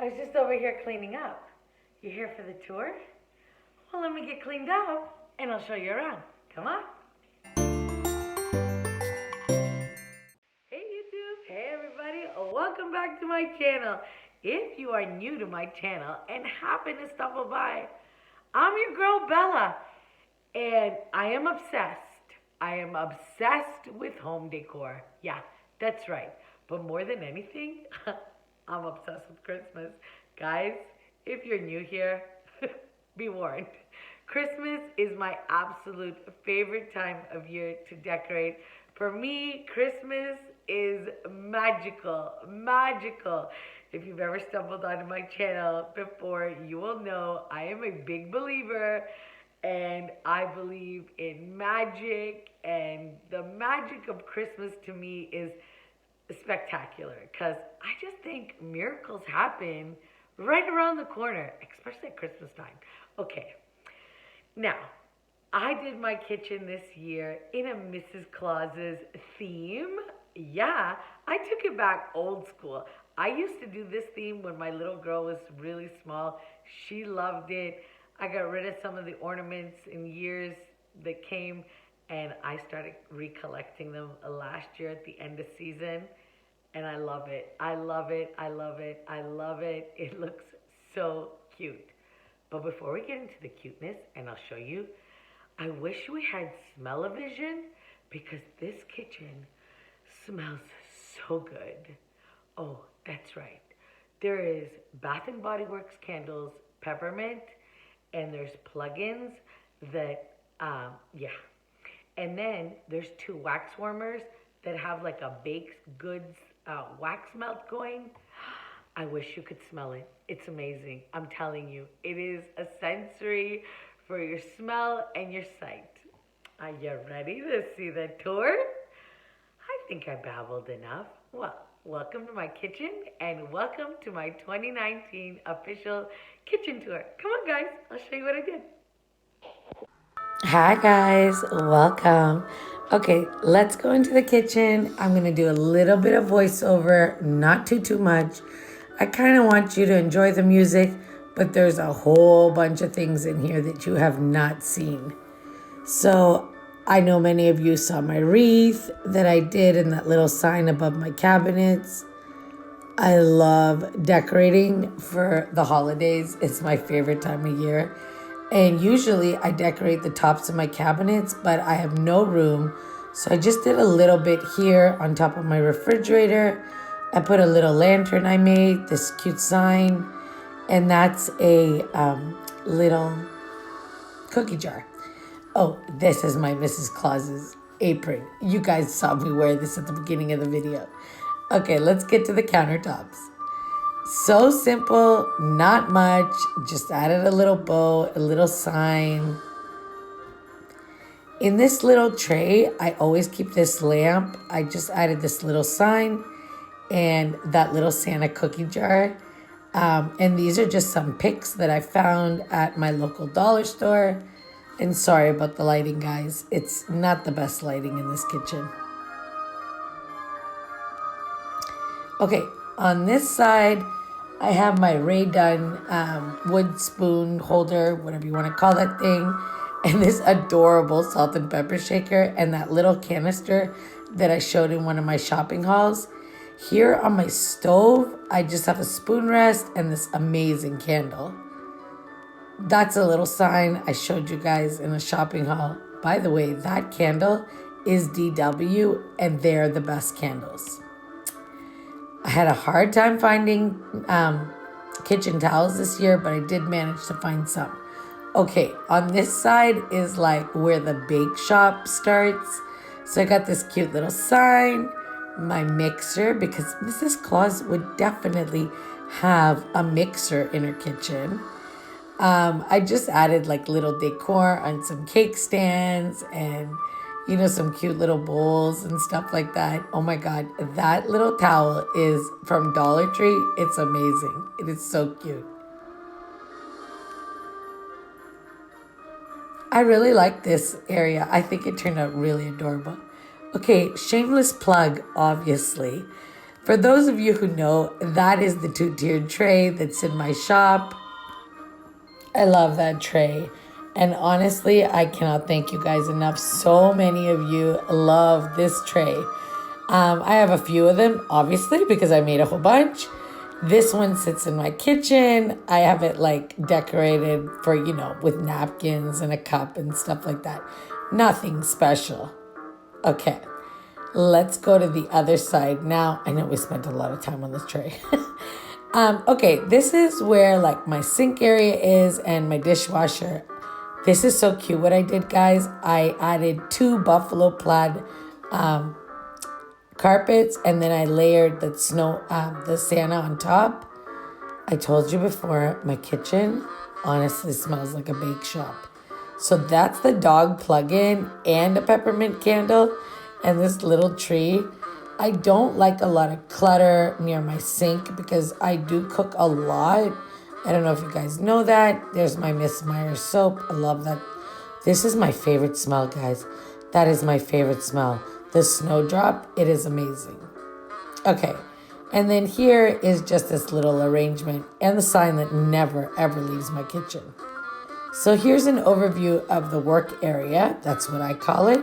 I was just over here cleaning up. You here for the tour? Well, let me get cleaned up and I'll show you around. Come on. Hey YouTube, hey everybody, welcome back to my channel. If you are new to my channel and happen to stumble by, I'm your girl Bella, and I am obsessed. I am obsessed with home decor. Yeah, that's right. But more than anything, I'm obsessed with Christmas. Guys, if you're new here, be warned. Christmas is my absolute favorite time of year to decorate. For me, Christmas is magical, magical. If you've ever stumbled onto my channel before, you will know I am a big believer and I believe in magic, and the magic of Christmas to me is spectacular because I just think miracles happen right around the corner, especially at Christmas time. Okay, now I did my kitchen this year in a Mrs. Claus's theme. Yeah, I took it back old school. I used to do this theme when my little girl was really small. She loved it. I got rid of some of the ornaments in years that came, and I started recollecting them last year at the end of season. And I love it. I love it. I love it. I love it. It looks so cute. But before we get into the cuteness, and I'll show you, I wish we had smell-o-vision because this kitchen smells so good. Oh, that's right. There is Bath and Body Works candles, peppermint, and there's plugins that, yeah. And then there's 2 wax warmers that have like a baked goods wax melt going. I wish you could smell it. It's amazing. I'm telling you, it is a sensory for your smell and your sight. Are you ready to see the tour? I think I babbled enough. Well, welcome to my kitchen and welcome to my 2019 official kitchen tour. Come on guys, I'll show you what I did. Hi guys, welcome. Okay, let's go into the kitchen. I'm gonna do a little bit of voiceover, not too much. I kind of want you to enjoy the music, but there's a whole bunch of things in here that you have not seen. So I know many of you saw my wreath that I did and that little sign above my cabinets. I love decorating for the holidays. It's my favorite time of year. And usually I decorate the tops of my cabinets, but I have no room. So I just did a little bit here on top of my refrigerator. I put a little lantern I made, this cute sign, and that's a little cookie jar. Oh, this is my Mrs. Claus's apron. You guys saw me wear this at the beginning of the video. Okay, let's get to the countertops. So simple, not much, just added a little bow, a little sign. In this little tray, I always keep this lamp. I just added this little sign and that little Santa cookie jar. And these are just some picks that I found at my local dollar store. And sorry about the lighting, guys. It's not the best lighting in this kitchen. Okay, on this side, I have my Rae Dunn wood spoon holder, whatever you want to call that thing, and this adorable salt and pepper shaker and that little canister that I showed in one of my shopping hauls. Here on my stove, I just have a spoon rest and this amazing candle. That's a little sign I showed you guys in a shopping haul. By the way, that candle is DW and they're the best candles. I had a hard time finding kitchen towels this year, but I did manage to find some. Okay, on this side is like where the bake shop starts. So I got this cute little sign, my mixer, because Mrs. Claus would definitely have a mixer in her kitchen. I just added like little decor on some cake stands and some cute little bowls and stuff like that. Oh my God, that little towel is from Dollar Tree. It's amazing. It is so cute. I really like this area. I think it turned out really adorable. Okay, shameless plug, obviously. For those of you who know, that is the two-tiered tray that's in my shop. I love that tray. And honestly, I cannot thank you guys enough. So many of you love this tray. I have a few of them, obviously, because I made a whole bunch. This one sits in my kitchen. I have it like decorated for, with napkins and a cup and stuff like that. Nothing special. Okay, let's go to the other side. Now, I know we spent a lot of time on this tray. Okay, this is where like my sink area is and my dishwasher. This is so cute. What I did, guys, I added 2 buffalo plaid carpets, and then I layered the Santa on top. I told you before, my kitchen honestly smells like a bake shop. So that's the dog plug-in and a peppermint candle and this little tree. I don't like a lot of clutter near my sink because I do cook a lot. I don't know if you guys know that. There's my Miss Myers soap. I love that. This is my favorite smell, guys. That is my favorite smell. The snowdrop, it is amazing. Okay, and then here is just this little arrangement and the sign that never, ever leaves my kitchen. So here's an overview of the work area. That's what I call it.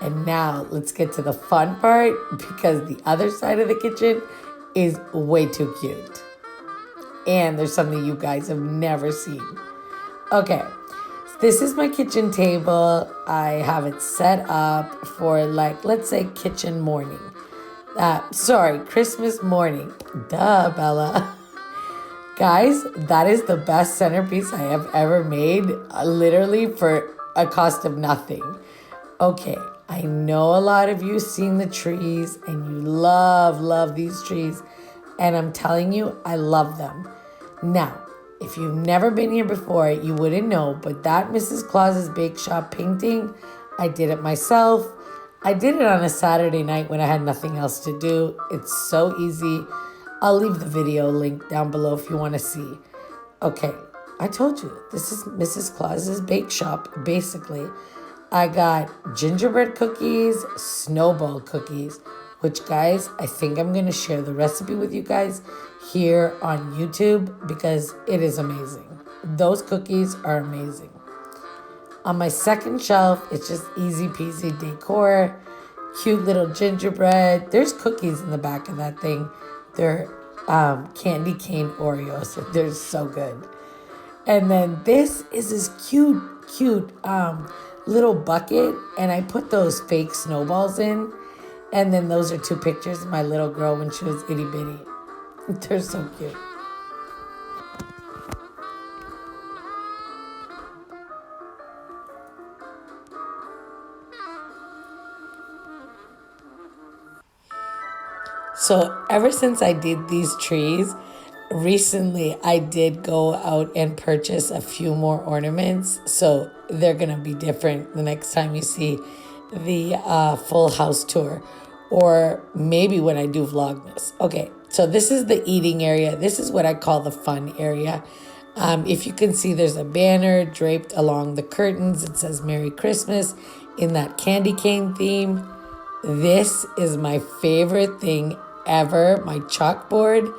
And now let's get to the fun part because the other side of the kitchen is way too cute. And there's something you guys have never seen. Okay, this is my kitchen table. I have it set up for let's say kitchen morning. Christmas morning. Duh, Bella. Guys, that is the best centerpiece I have ever made, literally for a cost of nothing. Okay, I know a lot of you seen the trees and you love these trees. And I'm telling you, I love them. Now, if you've never been here before, you wouldn't know, but that Mrs. Claus's Bake Shop painting, I did it myself. I did it on a Saturday night when I had nothing else to do. It's so easy. I'll leave the video link down below if you want to see. Okay, I told you, this is Mrs. Claus's Bake Shop, basically. I got gingerbread cookies, snowball cookies, which, guys, I think I'm going to share the recipe with you guys here on YouTube because it is amazing. Those cookies are amazing. On my second shelf, it's just easy peasy decor, cute little gingerbread. There's cookies in the back of that thing. They're candy cane Oreos. They're so good. And then this is this cute little bucket, and I put those fake snowballs in. And then those are 2 pictures of my little girl when she was itty bitty. They're so cute. So ever since I did these trees, recently I did go out and purchase a few more ornaments. So they're going to be different the next time you see the full house tour. Or maybe when I do Vlogmas. Okay, so this is the eating area. This is what I call the fun area. If you can see, there's a banner draped along the curtains. It says Merry Christmas in that candy cane theme. This is my favorite thing ever, my chalkboard.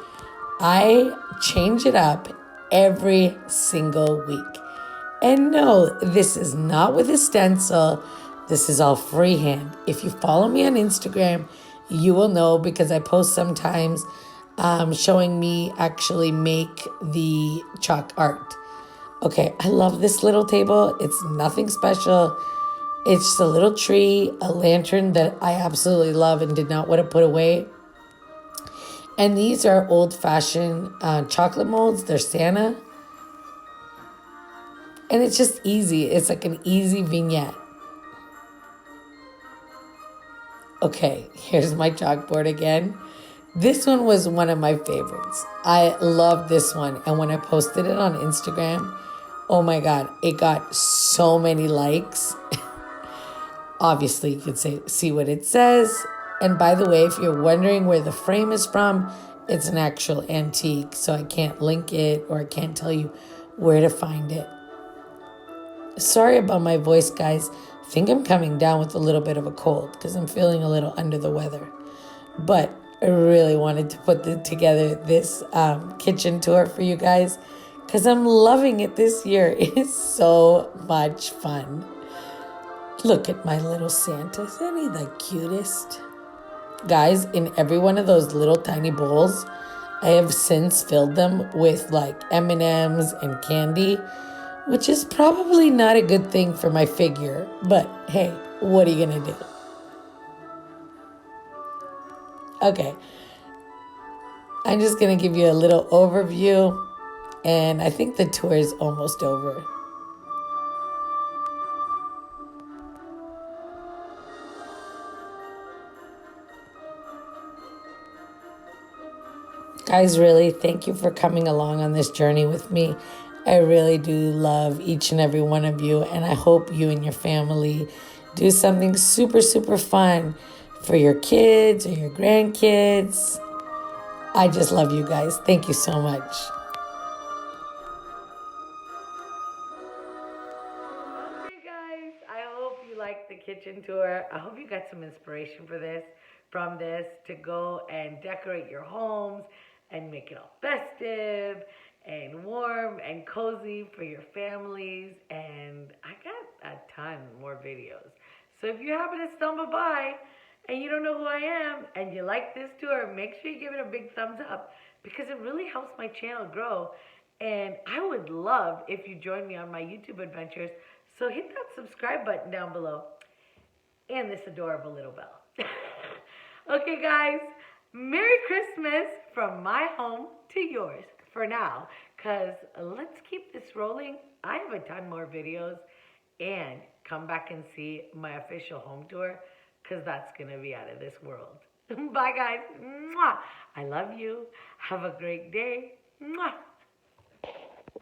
I change it up every single week. And no, this is not with a stencil. This is all freehand. If you follow me on Instagram, you will know because I post sometimes showing me actually make the chalk art. Okay, I love this little table. It's nothing special. It's just a little tree, a lantern that I absolutely love and did not want to put away. And these are old-fashioned chocolate molds. They're Santa. And it's just easy. It's like an easy vignette. Okay, here's my chalkboard again. This one was one of my favorites. I love this one. And when I posted it on Instagram, oh my God, it got so many likes. Obviously, you can see what it says. And by the way, if you're wondering where the frame is from, it's an actual antique. So I can't link it or I can't tell you where to find it. Sorry about my voice, guys. I think I'm coming down with a little bit of a cold because I'm feeling a little under the weather. But I really wanted to put together this kitchen tour for you guys because I'm loving it this year. It is so much fun. Look at my little Santa. Isn't he the cutest? Guys, in every one of those little tiny bowls, I have since filled them with like M&Ms and candy, which is probably not a good thing for my figure. But hey, what are you going to do? Okay, I'm just going to give you a little overview, and I think the tour is almost over. Guys, really, thank you for coming along on this journey with me. I really do love each and every one of you, and I hope you and your family do something super, super fun for your kids or your grandkids. I just love you guys. Thank you so much. Okay, guys, I hope you liked the kitchen tour. I hope you got some inspiration from this to go and decorate your homes and make it all festive and warm and cozy for your families. And I got a ton more videos. So if you happen to stumble by and you don't know who I am and you like this tour, make sure you give it a big thumbs up because it really helps my channel grow. And I would love if you join me on my YouTube adventures. So hit that subscribe button down below and this adorable little bell. Okay, guys, Merry Christmas from my home to yours for now, because let's keep this rolling. I have a ton more videos, and come back and see my official home tour, because that's going to be out of this world. Bye, guys. Mwah. I love you. Have a great day. Mwah.